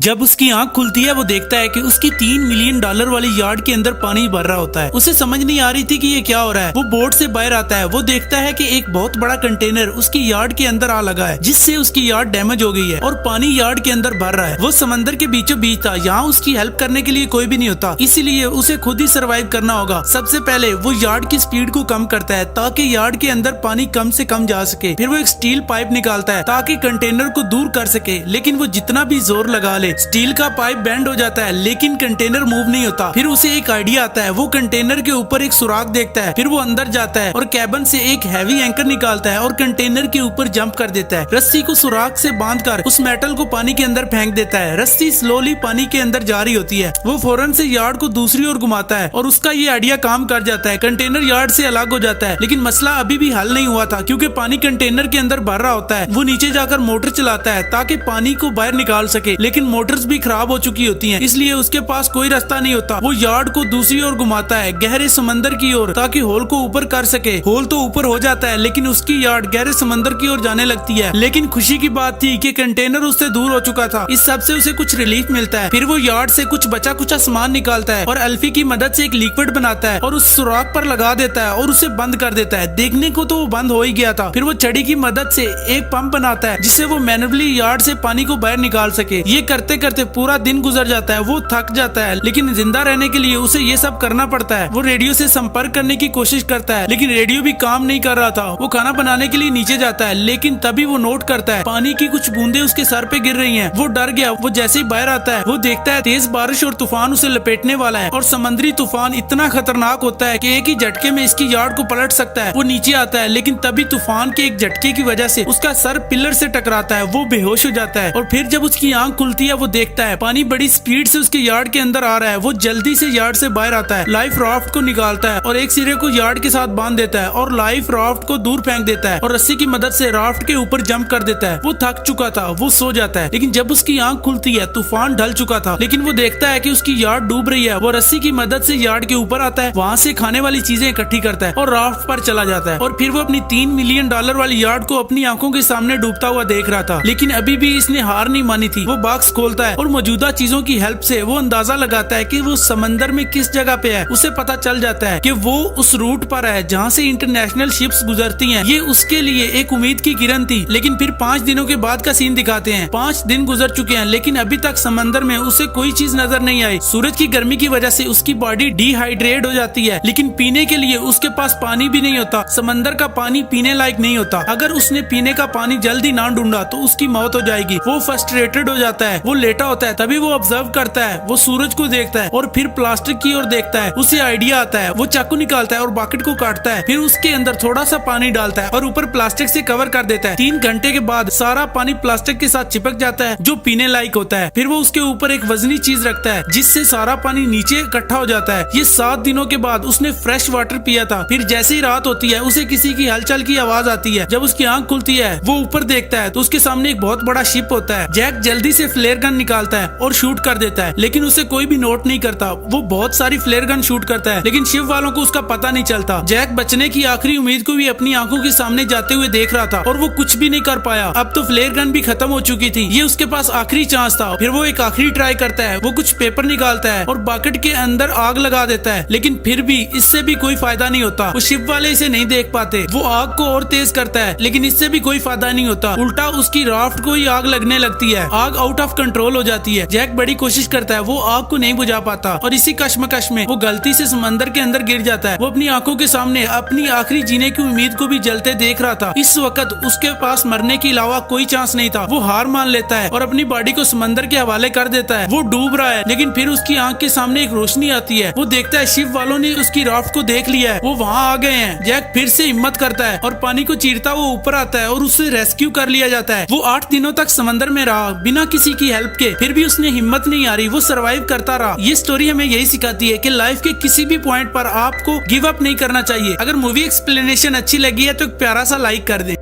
जब उसकी आंख खुलती है वो देखता है कि उसकी $3 मिलियन वाली यार्ड के अंदर पानी भर रहा होता है। उसे समझ नहीं आ रही थी कि ये क्या हो रहा है। वो बोट से बाहर आता है, वो देखता है कि एक बहुत बड़ा कंटेनर उसकी यार्ड के अंदर आ लगा है, जिससे उसकी यार्ड डैमेज हो गई है और पानी यार्ड के अंदर भर रहा है। वो समंदर के बीचों बीच था, यहाँ उसकी हेल्प करने के लिए कोई भी नहीं होता, इसीलिए उसे खुद ही सर्वाइव करना होगा। सबसे पहले वो यार्ड की स्पीड को कम करता है ताकि यार्ड के अंदर पानी कम से कम जा सके। फिर वो एक स्टील पाइप निकालता है ताकि कंटेनर को दूर कर सके, लेकिन वो जितना भी जोर लगा ले स्टील का पाइप बेंड हो जाता है, लेकिन कंटेनर मूव नहीं होता। फिर उसे एक आइडिया आता है, वो कंटेनर के ऊपर एक सुराख देखता है। फिर वो अंदर जाता है और कैबिन से एक हैवी एंकर निकालता है और कंटेनर के ऊपर जंप कर देता है। रस्सी को सुराख से बांधकर उस मेटल को पानी के अंदर फेंक देता है। रस्सी स्लोली पानी के अंदर जा रही होती है। वो फौरन से यार्ड को दूसरी ओर घुमाता है और उसका ये आइडिया काम कर जाता है। कंटेनर यार्ड से अलग हो जाता है, लेकिन मसला अभी भी हल नहीं हुआ था क्योंकि पानी कंटेनर के अंदर भर रहा होता है। वो नीचे जाकर मोटर चलाता है ताकि पानी को बाहर निकाल सके, लेकिन मोटर्स भी खराब हो चुकी होती हैं, इसलिए उसके पास कोई रास्ता नहीं होता। वो यार्ड को दूसरी ओर घुमाता है गहरे समंदर की ओर ताकि होल को ऊपर कर सके। होल तो ऊपर हो जाता है, लेकिन उसकी यार्ड गहरे समंदर की ओर जाने लगती है। लेकिन खुशी की बात थी कि कंटेनर उससे दूर हो चुका था, इस सब से उसे कुछ रिलीफ मिलता है। फिर वो यार्ड से कुछ बचा कुचा सामान निकालता है और अल्फी की मदद से एक लिक्विड बनाता है और उस सुराख पर लगा देता है और उसे बंद कर देता है। देखने को तो वो बंद हो ही गया था। फिर वो छड़ी की मदद से एक पंप बनाता है जिससे वो मैनुअली यार्ड से पानी को बाहर निकाल सके। ये करते करते पूरा दिन गुजर जाता है। वो थक जाता है, लेकिन जिंदा रहने के लिए उसे ये सब करना पड़ता है। वो रेडियो से संपर्क करने की कोशिश करता है, लेकिन रेडियो भी काम नहीं कर रहा था। वो खाना बनाने के लिए नीचे जाता है, लेकिन तभी वो नोट करता है पानी की कुछ बूंदे उसके सर पे गिर रही हैं। वो डर गया। वो जैसे ही बाहर आता है वो देखता है तेज बारिश और तूफान उसे लपेटने वाला है और समुद्री तूफान इतना खतरनाक होता है कि एक ही झटके में इसकी यार्ड को पलट सकता है। वो नीचे आता है, लेकिन तभी तूफान के एक झटके की वजह से उसका सर पिलर से टकराता है। वो बेहोश हो जाता है और फिर जब उसकी आंख खुलती है वो देखता है पानी बड़ी स्पीड से उसके यार्ड के अंदर आ रहा है। वो जल्दी से यार्ड से बाहर आता है, लाइफ राफ्ट को निकालता है और एक सिरे को यार्ड के साथ बांध देता है और लाइफ राफ्ट को दूर फेंक देता है और रस्सी की मदद से राफ्ट के ऊपर जंप कर देता है। वो थक चुका था, वो सो जाता है, लेकिन जब उसकी आंख खुलती है तूफान ढल चुका था, लेकिन वो देखता है कि उसकी यार्ड डूब रही है। वो रस्सी की मदद से यार्ड के ऊपर आता है, वहाँ से खाने वाली चीजें इकट्ठी करता है और राफ्ट पर चला जाता है। और फिर वो अपनी $3 मिलियन वाली यार्ड को अपनी आंखों के सामने डूबता हुआ देख रहा था, लेकिन अभी भी इसने हार नहीं मानी थी। वो बॉक्स खोलता है और मौजूदा चीजों की हेल्प से वो अंदाजा लगाता है कि वो समंदर में किस जगह पे है। उसे पता चल जाता है कि वो उस रूट पर है जहाँ से इंटरनेशनल शिप्स गुजरती हैं। ये उसके लिए एक उम्मीद की किरण थी। लेकिन फिर 5 दिनों के बाद का सीन दिखाते हैं। 5 दिन गुजर चुके हैं, लेकिन अभी तक समंदर में उसे कोई चीज नजर नहीं आई। सूरज की गर्मी की वजह से उसकी बॉडी डिहाइड्रेट हो जाती है, लेकिन पीने के लिए उसके पास पानी भी नहीं होता। समंदर का पानी पीने लायक नहीं होता। अगर उसने पीने का पानी जल्दी ना ढूंढा तो उसकी मौत हो जाएगी। वो फ्रस्ट्रेटेड हो जाता है। वो लेटा होता है, तभी वो ऑब्जर्व करता है। वो सूरज को देखता है और फिर प्लास्टिक की ओर देखता है। उसे आइडिया आता है। वो चाकू निकालता है और बकेट को काटता है, फिर उसके अंदर थोड़ा सा पानी डालता है और ऊपर प्लास्टिक से कवर कर देता है। 3 घंटे के बाद सारा पानी प्लास्टिक के साथ चिपक जाता है, जो पीने लायक होता है। फिर वो उसके ऊपर एक वजनी चीज रखता है, जिससे सारा पानी नीचे इकट्ठा हो जाता है। ये 7 दिनों के बाद उसने फ्रेश वाटर पिया था। फिर जैसे ही रात होती है उसे किसी की हलचल की आवाज आती है। जब उसकी आंख खुलती है वो ऊपर देखता है तो उसके सामने एक बहुत बड़ा शिप होता है। जैक जल्दी से फ्लेयर गन निकालता है और शूट कर देता है, लेकिन उसे कोई भी नोट नहीं करता। वो बहुत सारी फ्लेयर गन शूट करता है, लेकिन शिप वालों को उसका पता नहीं चलता। जैक बचने की आखिरी उम्मीद को भी अपनी आंखों के सामने जाते हुए देख रहा था और वो कुछ भी नहीं कर पाया। अब तो फ्लेयर गन भी खत्म हो चुकी थी। ये उसके पास आखिरी चांस था। फिर वो एक आखिरी ट्राई करता है। वो कुछ पेपर निकालता है और बकेट के अंदर आग लगा देता है, लेकिन फिर भी इससे भी कोई फायदा नहीं होता। वो शिप वाले इसे नहीं देख पाते। वो आग को और तेज करता है, लेकिन इससे भी कोई फायदा नहीं होता। उल्टा उसकी राफ्ट को ही आग लगने लगती है। आग आउट ऑफ कंट्रोल हो जाती है। जैक बड़ी कोशिश करता है, वो आग को नहीं बुझा पाता और इसी कश्मकश में वो गलती से समंदर के अंदर गिर जाता है। वो अपनी आंखों के सामने अपनी आखिरी जीने की उम्मीद को भी जलते देख रहा था। इस वक्त उसके पास मरने के अलावा कोई चांस नहीं था। वो हार मान लेता है और अपनी बॉडी को समंदर के हवाले कर देता है। वो डूब रहा है, लेकिन फिर उसकी आंख के सामने एक रोशनी आती है। वो देखता है शिप वालों ने उसकी राफ्ट को देख लिया है, वो वहाँ आ गए हैं। जैक फिर से हिम्मत करता है और पानी को चीरता हुआ ऊपर आता है और उसे रेस्क्यू कर लिया जाता है। वो 8 दिनों तक समंदर में रहा बिना किसी की हेल्प के, फिर भी उसने हिम्मत नहीं हारी। वो सर्वाइव करता रहा। ये स्टोरी हमें यही सिखाती है कि लाइफ के किसी भी पॉइंट पर आपको गिव अप नहीं करना चाहिए। अगर मूवी एक्सप्लेनेशन अच्छी लगी है तो एक प्यारा सा लाइक कर दें।